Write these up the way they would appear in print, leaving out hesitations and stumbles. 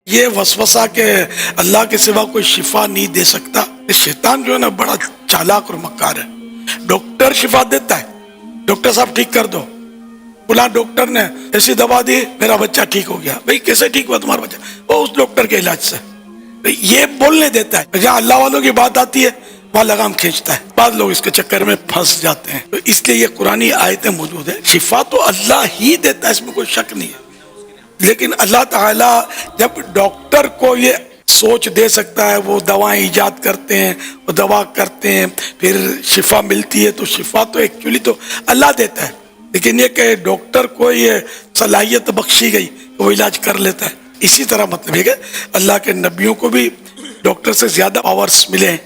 یہ وسوسہ کہ اللہ کے سوا کوئی شفا نہیں دے سکتا، شیطان جو ہے نا بڑا چالاک اور مکار ہے۔ ڈاکٹر شفا دیتا ہے، ڈاکٹر صاحب ٹھیک کر دو، فلاں ڈاکٹر نے ایسی دوا دی میرا بچہ ٹھیک ہو گیا۔ بھئی کیسے ٹھیک ہوا تمہارا بچہ؟ وہ اس ڈاکٹر کے علاج سے۔ یہ بولنے دیتا ہے، جہاں اللہ والوں کی بات آتی ہے وہاں لگام کھینچتا ہے۔ بعض لوگ اس کے چکر میں پھنس جاتے ہیں، تو اس لیے یہ قرآنی آیتیں موجود ہیں۔ شفا تو اللہ ہی دیتا ہے، اس میں کوئی شک نہیں ہے، لیکن اللہ تعالیٰ جب ڈاکٹر کو یہ سوچ دے سکتا ہے، وہ دوائیں ایجاد کرتے ہیں، وہ دوا کرتے ہیں، پھر شفا ملتی ہے، تو شفا تو ایکچولی تو اللہ دیتا ہے، لیکن یہ کہ ڈاکٹر کو یہ صلاحیت بخشی گئی کہ وہ علاج کر لیتا ہے۔ اسی طرح مطلب ہے کہ اللہ کے نبیوں کو بھی ڈاکٹر سے زیادہ پاورز ملے ہیں،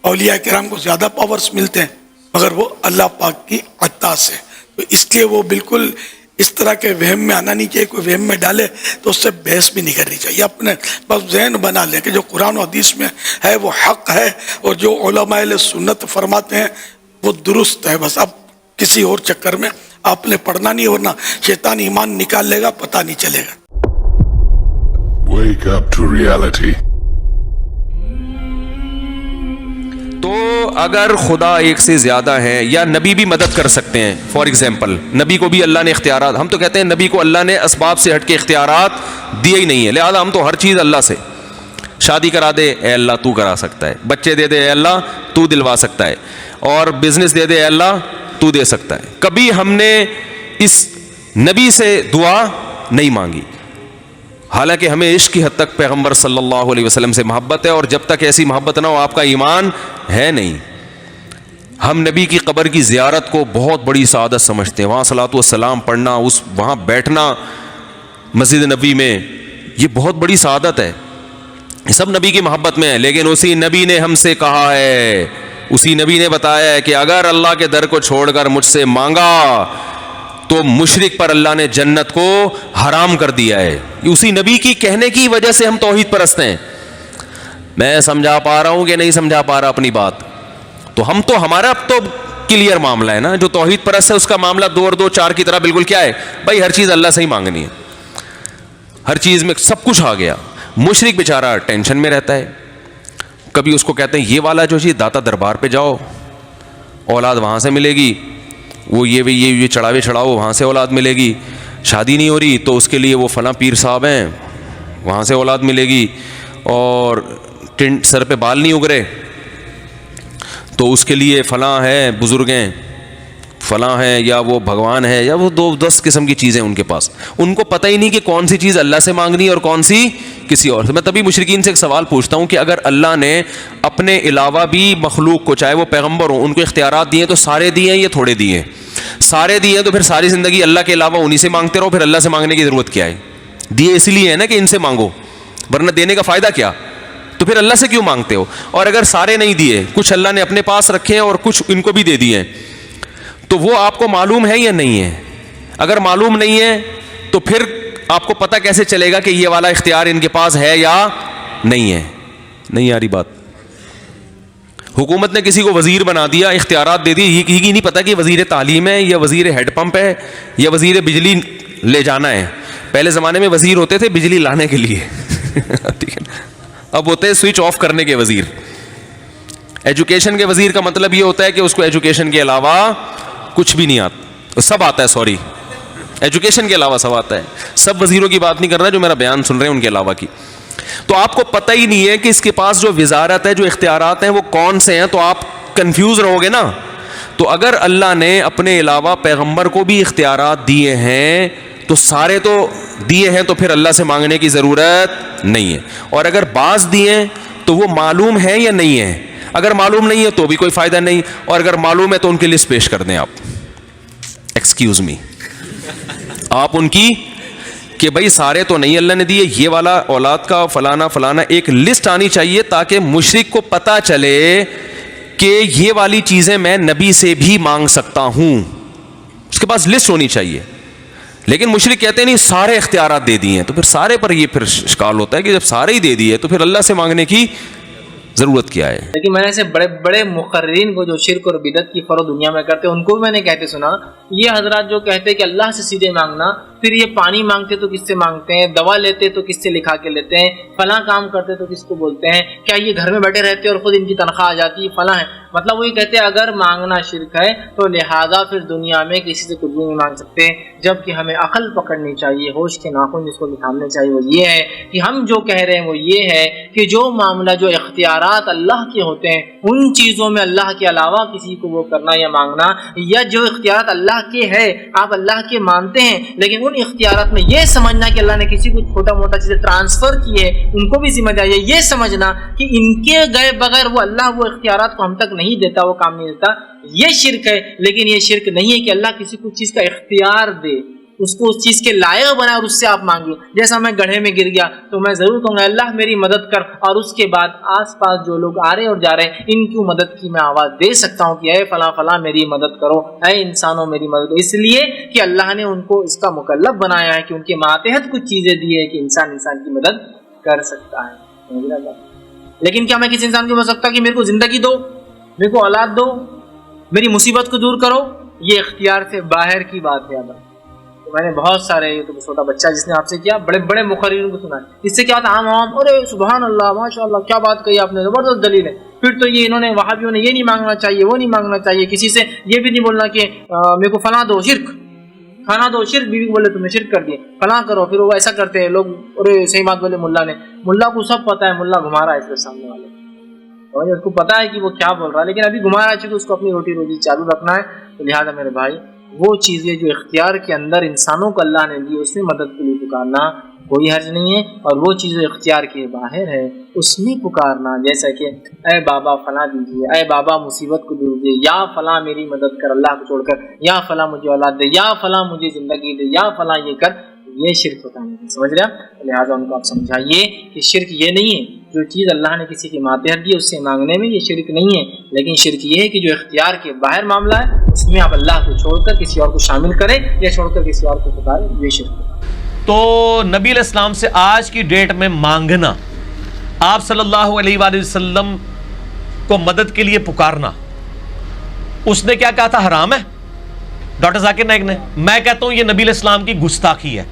اولیاء کرام کو زیادہ پاورز ملتے ہیں، مگر وہ اللہ پاک کی عطا سے۔ تو اس لیے وہ بالکل اس طرح کے وہم میں آنا نہیں چاہیے۔ کوئی وہم میں ڈالے تو اس سے بحث بھی نہیں کرنی چاہیے، اپنے بس ذہن بنا لے کہ جو قرآن و حدیث میں ہے وہ حق ہے، اور جو علماء اہل سنت فرماتے ہیں وہ درست ہے۔ بس اب کسی اور چکر میں آپ نے پڑھنا نہیں، ورنہ شیطان ایمان نکال لے گا، پتہ نہیں چلے گا۔ Wake up to reality. تو اگر خدا ایک سے زیادہ ہے یا نبی بھی مدد کر سکتے ہیں، فار ایگزامپل نبی کو بھی اللہ نے اختیارات، ہم تو کہتے ہیں نبی کو اللہ نے اسباب سے ہٹ کے اختیارات دیے ہی نہیں ہے، لہذا ہم تو ہر چیز اللہ سے۔ شادی کرا دے اے اللہ تو کرا سکتا ہے، بچے دے دے اے اللہ تو دلوا سکتا ہے، اور بزنس دے دے اے اللہ تو دے سکتا ہے۔ کبھی ہم نے اس نبی سے دعا نہیں مانگی، حالانکہ ہمیں عشق کی حد تک پیغمبر صلی اللہ علیہ وسلم سے محبت ہے، اور جب تک ایسی محبت نہ ہو آپ کا ایمان ہے نہیں۔ ہم نبی کی قبر کی زیارت کو بہت بڑی سعادت سمجھتے ہیں، وہاں صلاۃ والسلام پڑھنا، وہاں بیٹھنا مسجد نبی میں، یہ بہت بڑی سعادت ہے، یہ سب نبی کی محبت میں ہے۔ لیکن اسی نبی نے ہم سے کہا ہے، اسی نبی نے بتایا ہے کہ اگر اللہ کے در کو چھوڑ کر مجھ سے مانگا تو مشرک پر اللہ نے جنت کو حرام کر دیا ہے۔ اسی نبی کی کہنے کی وجہ سے ہم توحید پرست ہیں۔ میں سمجھا پا رہا ہوں کہ نہیں سمجھا پا رہا اپنی بات؟ تو ہم تو ہمارا اب تو کلیئر معاملہ ہے نا، جو توحید پرست ہے اس کا معاملہ 2 اور 2 4 کی طرح بالکل کیا ہے بھائی، ہر چیز اللہ سے ہی مانگنی ہے، ہر چیز میں سب کچھ آ گیا۔ مشرک بیچارہ ٹینشن میں رہتا ہے، کبھی اس کو کہتے ہیں یہ والا جو چیز داتا دربار پہ جاؤ اولاد وہاں سے ملے گی، وہ یہ چڑھاوے چڑھاؤ وہاں سے اولاد ملے گی، شادی نہیں ہو رہی تو اس کے لیے وہ فلاں پیر صاحب ہیں وہاں سے اولاد ملے گی، اور سر پہ بال نہیں اگ رہے تو اس کے لیے فلاں ہے، بزرگ ہیں فلاں ہیں، یا وہ بھگوان ہے، یا وہ 10 قسم کی چیزیں ان کے پاس، ان کو پتہ ہی نہیں کہ کون سی چیز اللہ سے مانگنی ہے اور کون سی کسی اور سے۔ میں تبھی مشرکین سے ایک سوال پوچھتا ہوں کہ اگر اللہ نے اپنے علاوہ بھی مخلوق کو، چاہے وہ پیغمبر ہوں، ان کو اختیارات دیے تو سارے دیے ہیں یا تھوڑے دیے ہیں؟ سارے دیے ہیں، تو پھر ساری زندگی اللہ کے علاوہ انہی سے مانگتے رہو، پھر اللہ سے مانگنے کی ضرورت کیا ہے؟ دیے اس لیے ہے نا کہ ان سے مانگو، ورنہ دینے کا فائدہ کیا؟ تو پھر اللہ سے کیوں مانگتے ہو؟ اور اگر سارے نہیں دیے، کچھ اللہ نے اپنے پاس رکھے ہیں اور کچھ ان کو بھی دے دیے ہیں، تو وہ آپ کو معلوم ہے یا نہیں ہے؟ اگر معلوم نہیں ہے تو پھر آپ کو پتہ کیسے چلے گا کہ یہ والا اختیار ان کے پاس ہے یا نہیں ہے؟ نہیں آ رہی بات؟ حکومت نے کسی کو وزیر بنا دیا، اختیارات دے دی، یہ نہیں پتا کہ وزیر تعلیم ہے یا وزیر ہیڈ پمپ ہے یا وزیر بجلی لے جانا ہے۔ پہلے زمانے میں وزیر ہوتے تھے بجلی لانے کے لیے ٹھیک ہے، اب ہوتے ہیں سوئچ آف کرنے کے وزیر۔ ایجوکیشن کے وزیر کا مطلب یہ ہوتا ہے کہ اس کو ایجوکیشن کے علاوہ کچھ بھی نہیں آتا، سب آتا ہے، سوری ایجوکیشن کے علاوہ سب آتا ہے، سب وزیروں کی بات نہیں کر رہا جو میرا بیان سن رہے ہیں ان کے علاوہ کی۔ تو آپ کو پتہ ہی نہیں ہے کہ اس کے پاس جو وزارت ہے، جو اختیارات ہیں وہ کون سے ہیں، تو آپ کنفیوز رہو گے نا۔ تو اگر اللہ نے اپنے علاوہ پیغمبر کو بھی اختیارات دیے ہیں تو سارے تو دیے ہیں، تو پھر اللہ سے مانگنے کی ضرورت نہیں ہے۔ اور اگر بعض دیے ہیں تو وہ معلوم ہے یا نہیں ہے؟ اگر معلوم نہیں ہے تو بھی کوئی فائدہ نہیں، اور اگر معلوم ہے تو ان کی لسٹ پیش کر دیں آپ، ایکسکیوز می، آپ ان کی کہ بھائی سارے تو نہیں اللہ نے دیے، یہ والا اولاد کا فلانا فلانا، ایک لسٹ آنی چاہیے تاکہ مشرک کو پتہ چلے کہ یہ والی چیزیں میں نبی سے بھی مانگ سکتا ہوں، اس کے پاس لسٹ ہونی چاہیے۔ لیکن مشرک کہتے ہیں نہیں سارے اختیارات دے دیے ہیں، تو پھر سارے پر یہ پھر اشکال ہوتا ہے کہ جب سارے ہی دے دیے تو پھر اللہ سے مانگنے کی ضرورت کیا ہے؟ لیکن میں نے ایسے بڑے بڑے مقررین کو جو شرک اور بدعت کی فروغ دنیا میں کرتے ہیں ان کو بھی میں نے کہتے سنا یہ حضرات جو کہتے ہیں کہ اللہ سے سیدھے مانگنا، پھر یہ پانی مانگتے تو کس سے مانگتے ہیں، دوا لیتے تو کس سے لکھا کے لیتے ہیں، فلاں کام کرتے تو کس کو بولتے ہیں، کیا یہ گھر میں بیٹھے رہتے اور خود ان کی تنخواہ آ جاتی ہے، فلاں ہے. مطلب وہی کہتے ہیں اگر مانگنا شرک ہے تو لہٰذا پھر دنیا میں کسی سے کچھ بھی نہیں مانگ سکتے. جبکہ ہمیں عقل پکڑنی چاہیے، ہوش کے ناخن جس کو تھامنے چاہیے وہ یہ ہے کہ ہم جو کہہ رہے ہیں وہ یہ ہے کہ جو معاملہ، جو اختیارات اللہ کے ہوتے ہیں، ان چیزوں میں اللہ کے علاوہ کسی کو وہ کرنا یا مانگنا، یا جو اختیارات اللہ کے ہے آپ اللہ کے مانتے ہیں لیکن ان اختیارات میں یہ سمجھنا کہ اللہ نے کسی کو چھوٹا موٹا چیزیں ٹرانسفر کی ہے ان کو بھی ذمہ داری ہے، یہ سمجھنا کہ ان کے گئے بغیر وہ اللہ وہ اختیارات کو ہم تک نہیں دیتا، وہ کام نہیں دیتا، یہ شرک ہے. لیکن یہ شرک نہیں ہے کہ اللہ کسی کو چیز کا اختیار دے، اس کو اس چیز کے لائق بنائے اور اس سے آپ مانگیں. جیسا میں گڑھے میں گر گیا تو میں ضرور کہوں گا اللہ میری مدد کر، اور اس کے بعد آس پاس جو لوگ آ رہے اور جا رہے ہیں ان کی مدد کی میں آواز دے سکتا ہوں کہ اے فلاں فلاں میری مدد کرو، اے انسانوں میری مدد کرو، اس لیے کہ اللہ نے ان کو اس کا مکلف بنایا ہے کہ ان کے ماتحت کچھ چیزیں دی ہے کہ انسان کی مدد کر سکتا ہے. لیکن کیا میں کسی انسان کو بول سکتا کہ میرے کو زندگی دو، میرے کو اولاد دو، میری مصیبت کو دور کرو؟ یہ اختیار سے باہر کی بات ہے. میں نے بہت سارے تو چھوٹا بچہ جس نے آپ سے کیا بڑے بڑے مقررین کو سنا ہے، اس سے کیا تھا عام ارے سبحان اللہ ماشاء اللہ کیا بات کہی آپ نے، زبردست دلیل ہے. پھر تو یہ انہوں نے وہابیوں نے یہ نہیں مانگنا چاہیے وہ نہیں مانگنا چاہیے، کسی سے یہ بھی نہیں بولنا کہ میرے کو فلاں دو، شرک کھانا دو، شرک بیوی بولے تم نے شرک کر دیے، فلاں کرو. پھر وہ ایسا کرتے ہیں لوگ، ارے صحیح بات بولے ملا نے، ملا کو سب پتا ہے، ملا گھما رہا ہے اس کے سامنے والے اور اس کو پتا ہے کہ وہ کیا بول رہا ہے، لیکن ابھی گھما رہا ہے چونکہ اس کو اپنی روٹی روزی چالو رکھنا ہے. تو لہٰذا میرے بھائی وہ چیزیں جو اختیار کے اندر انسانوں کو اللہ نے دی اس میں مدد کے لیے پکارنا کوئی حرج نہیں ہے، اور وہ چیز جو اختیار کے باہر ہے اس میں پکارنا، جیسا کہ اے بابا فلاں دیجیے، اے بابا مصیبت کو دور دے، یا فلاں میری مدد کر اللہ کو چھوڑ کر، یا فلاں مجھے اولاد دے، یا فلاں مجھے زندگی دے، یا فلاں یہ کر، یہ شرک ہوتا ہے. سمجھ رہے ہیں؟ لہٰذا ان کو آپ سمجھائیے کہ شرک یہ نہیں ہے جو چیز اللہ نے کسی کے ماتحت دی اس سے مانگنے میں، یہ شرک نہیں ہے. لیکن شرک یہ ہے کہ جو اختیار کے باہر معاملہ ہے اس میں آپ اللہ کو چھوڑ کر کسی اور کو شامل کریں یا چھوڑ کر کسی اور کو پکاریں، یہ شرک ہے. تو نبی علیہ السلام سے آج کی ڈیٹ میں مانگنا، آپ صلی اللہ علیہ وآلہ وسلم کو مدد کے لیے پکارنا، اس نے کیا کہا تھا؟ حرام ہے. ڈاکٹر ذاکر نائک نے، میں کہتا ہوں یہ نبی علیہ السلام کی گستاخی ہے.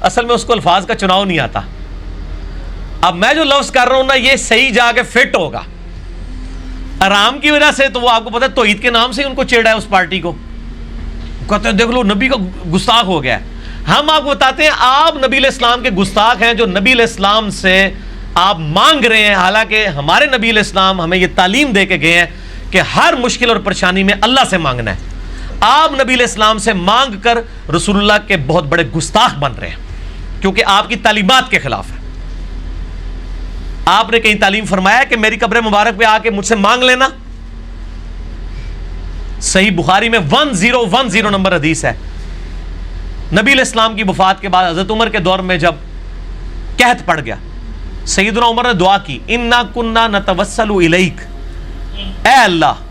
اصل میں اس کو الفاظ کا چناؤ نہیں آتا. اب میں جو لفظ کر رہا ہوں نا یہ صحیح جا کے فٹ ہوگا. حرام کی وجہ سے تو وہ آپ کو پتا ہے توحید کے نام سے ہی ان کو چیڑا ہے اس پارٹی کو، کہتے ہیں دیکھ لو نبی کا گستاخ ہو گیا ہے. ہم آپ کو بتاتے ہیں آپ نبی علیہ السلام کے گستاخ ہیں جو نبی علیہ السلام سے آپ مانگ رہے ہیں، حالانکہ ہمارے نبی علیہ السلام ہمیں یہ تعلیم دے کے گئے ہیں کہ ہر مشکل اور پریشانی میں اللہ سے مانگنا ہے. آپ نبی علیہ السلام سے مانگ کر رسول اللہ کے بہت بڑے گستاخ بن رہے ہیں کیونکہ آپ کی تعلیمات کے خلاف ہے. آپ نے کہیں تعلیم فرمایا کہ میری قبر مبارک پہ آ کے مجھ سے مانگ لینا؟ صحیح بخاری میں 1010 نمبر حدیث ہے. نبی علیہ السلام کی وفات کے بعد حضرت عمر کے دور میں جب قحط پڑ گیا، سیدنا عمر نے دعا کی، انا کننا نتوسل الیک، اے اللہ.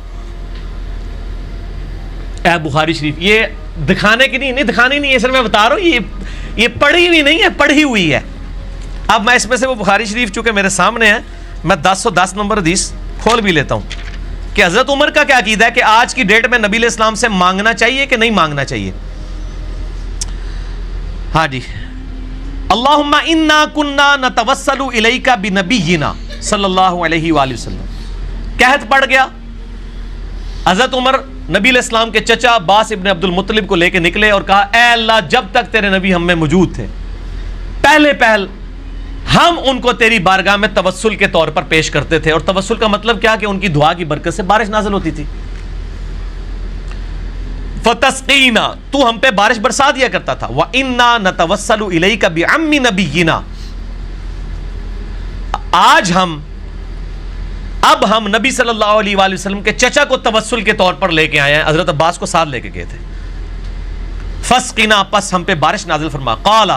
اے بخاری شریف، یہ دکھانے کی نہیں دکھانی نہیں ہے، سر میں بتا رہا ہوں یہ پڑھی ہوئی نہیں ہے، پڑھی ہوئی ہے. اب میں اس میں سے وہ بخاری شریف چونکہ میرے سامنے ہے میں 1010 نمبر حدیث کھول بھی لیتا ہوں کہ حضرت عمر کا کیا عقیدہ ہے کہ آج کی ڈیٹ میں نبی علیہ السلام سے مانگنا چاہیے کہ نہیں مانگنا چاہیے. ہاں جی، اللہم انا کننا نتوسل الیک بنبینا صلی اللہ علیہ وآلہ وسلم. قحط پڑ گیا، حضرت عمر نبی علیہ السلام کے چچا عباس ابن عبد المطلب کو لے کے نکلے اور کہا اے اللہ جب تک تیرے نبی ہم میں موجود تھے پہلے ہم ان کو تیری بارگاہ میں توسل کے طور پر پیش کرتے تھے. اور توسل کا مطلب کیا کہ ان کی دعا کی برکت سے بارش نازل ہوتی تھی. فتسقینا، تو ہم پہ بارش برسا دیا کرتا تھا. وَإِنَّا نَتَوَسَّلُ إِلَيْكَ بِعَمِّ نَبِيِّنَا، آج اب ہم نبی صلی اللہ علیہ وآلہ وسلم کے چچا کو توسل کے طور پر لے کے آئے ہیں. حضرت عباس کو ساتھ لے کے گئے تھے. فسقنا، پس ہم پہ بارش نازل فرما. قال،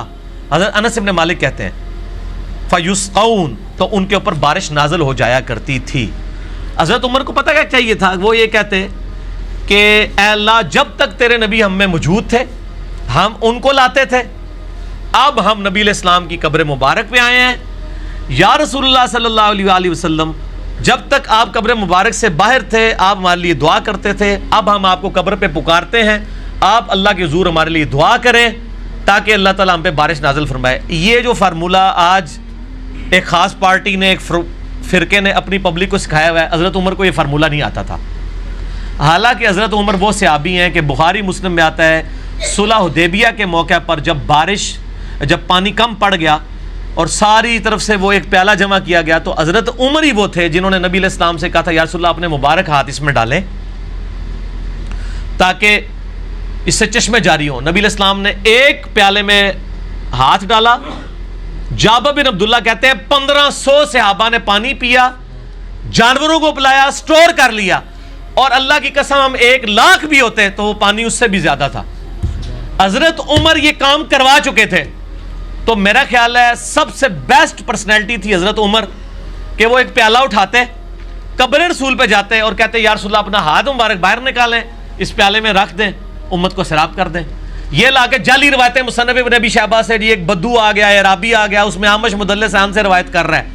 حضرت انس ابن مالک کہتے ہیں فیسقون، تو ان کے اوپر بارش نازل ہو جایا کرتی تھی. حضرت عمر کو پتہ کیا چاہیے تھا؟ وہ یہ کہتے کہ اے اللہ جب تک تیرے نبی ہم میں موجود تھے ہم ان کو لاتے تھے، اب ہم نبی علیہ السلام کی قبر مبارک پہ آئے ہیں. یا رسول اللہ صلی اللہ علیہ وآلہ وسلم جب تک آپ قبر مبارک سے باہر تھے آپ ہمارے لیے دعا کرتے تھے، اب ہم آپ کو قبر پہ پکارتے ہیں، آپ اللہ کے حضور ہمارے لیے دعا کریں تاکہ اللہ تعالیٰ ہم پہ بارش نازل فرمائے. یہ جو فارمولہ آج ایک خاص پارٹی نے، ایک فرقے نے اپنی پبلک کو سکھایا ہوا ہے، حضرت عمر کو یہ فارمولہ نہیں آتا تھا. حالانکہ حضرت عمر وہ صحابی ہیں کہ بخاری مسلم میں آتا ہے صلح حدیبیہ کے موقع پر جب پانی کم پڑ گیا اور ساری طرف سے وہ ایک پیالہ جمع کیا گیا تو حضرت عمر ہی وہ تھے جنہوں نے نبی علیہ السلام سے کہا تھا یا رسول اللہ اپنے مبارک ہاتھ اس میں ڈالیں تاکہ اس سے چشمے جاری ہوں. نبی علیہ السلام نے ایک پیالے میں ہاتھ ڈالا. جابر بن عبداللہ کہتے ہیں 1500 صحابہ نے پانی پیا، جانوروں کو پلایا، سٹور کر لیا، اور اللہ کی قسم ہم 1,00,000 بھی ہوتے تو وہ پانی اس سے بھی زیادہ تھا. حضرت عمر یہ کام کروا چکے تھے. تو میرا خیال ہے سب سے بیسٹ پرسنالٹی تھی حضرت عمر کہ وہ ایک پیالہ اٹھاتے، قبر رسول پہ جاتے اور کہتے یا رسول اللہ اپنا ہاتھ مبارک باہر نکالیں، اس پیالے میں رکھ دیں، امت کو سیراب کر دیں. یہ لا کے جعلی روایتیں مصنف ابن ابی شیبہ سے، ایک بدو آ گیا، عرابی آ گیا، اس میں عامش مدلس عن سے روایت کر رہا ہے.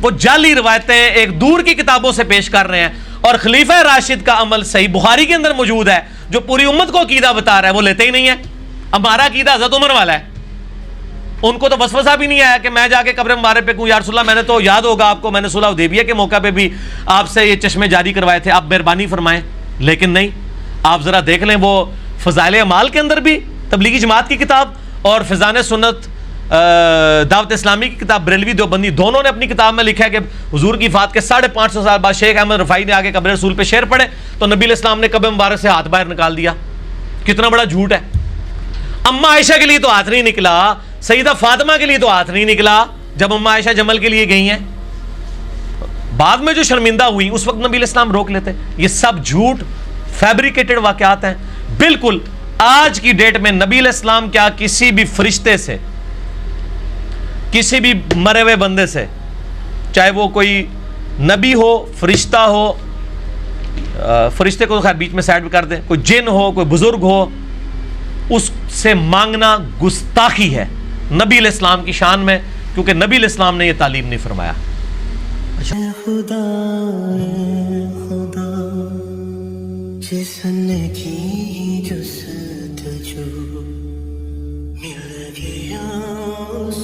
وہ جعلی روایتیں ایک دور کی کتابوں سے پیش کر رہے ہیں، اور خلیفہ راشد کا عمل صحیح بخاری کے اندر موجود ہے جو پوری امت کو عقیدہ بتا رہا ہے، وہ لیتے ہی نہیں ہے. ہمارا عقیدہ حضرت عمر والا ہے. ان کو تو وسوسہ بھی نہیں آیا کہ میں جا کے قبر مبارک پہ کہوں یا رسول اللہ میں نے تو، یاد ہوگا آپ کو، میں نے صلح حدیبیہ کے موقع پہ بھی آپ سے یہ چشمے جاری کروائے تھے، آپ مہربانی فرمائیں. لیکن نہیں، آپ ذرا دیکھ لیں وہ فضائل اعمال کے اندر بھی تبلیغی جماعت کی کتاب اور فیضان سنت دعوت اسلامی کی کتاب بریلوی دیوبندی دونوں نے اپنی کتاب میں لکھا ہے کہ حضور کی وفات کے 550 سال بعد شیخ احمد رفاعی نے آگے قبر رسول پہ شعر پڑھے تو نبی علیہ السلام نے قبر مبارک سے ہاتھ باہر نکال دیا. کتنا بڑا جھوٹ ہے. اما عائشہ کے لیے تو ہاتھ نہیں نکلا، سیدہ فاطمہ کے لیے تو ہاتھ نہیں نکلا جب اما عائشہ جمل کے لیے گئی ہیں. بعد میں جو شرمندہ ہوئی اس وقت نبی علیہ السلام روک لیتے. یہ سب جھوٹ فیبریکیٹڈ واقعات ہیں. بالکل آج کی ڈیٹ میں نبی علیہ السلام کیا کسی بھی فرشتے سے، کسی بھی مرے ہوئے بندے سے، چاہے وہ کوئی نبی ہو، فرشتہ ہو، فرشتے کو خیر بیچ میں سائڈ کر دیں، کوئی جن ہو، کوئی بزرگ ہو، اس سے مانگنا گستاخی ہے نبی علیہ السلام کی شان میں، کیونکہ نبی علیہ السلام نے یہ تعلیم نہیں فرمایا. خدا جس نے کی جستجو مل گیا اس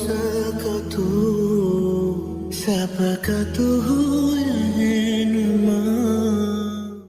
کا تو سب کا تو